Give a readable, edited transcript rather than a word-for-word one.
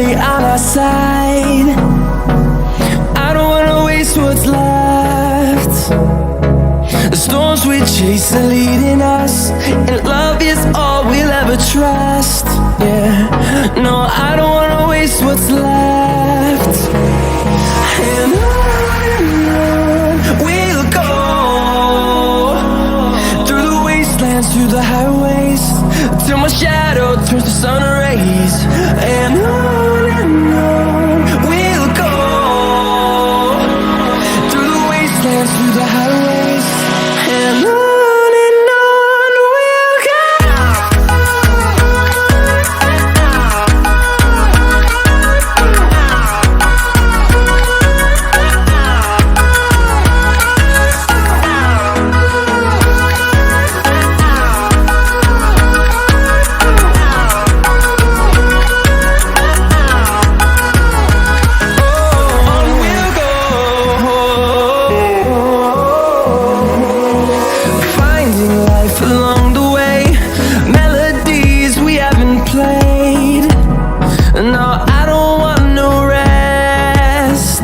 victory on our side. I don't wanna waste what's left. The storms we chase are leading us, and love is all we'll ever trust. Yeah, no, I don't wanna waste what's left. And on we'll go, through the wastelands, through the highways, till my shadow turns to sun rays. And on we'll go, through the wastelands, through the highways, and on we'll go. Along the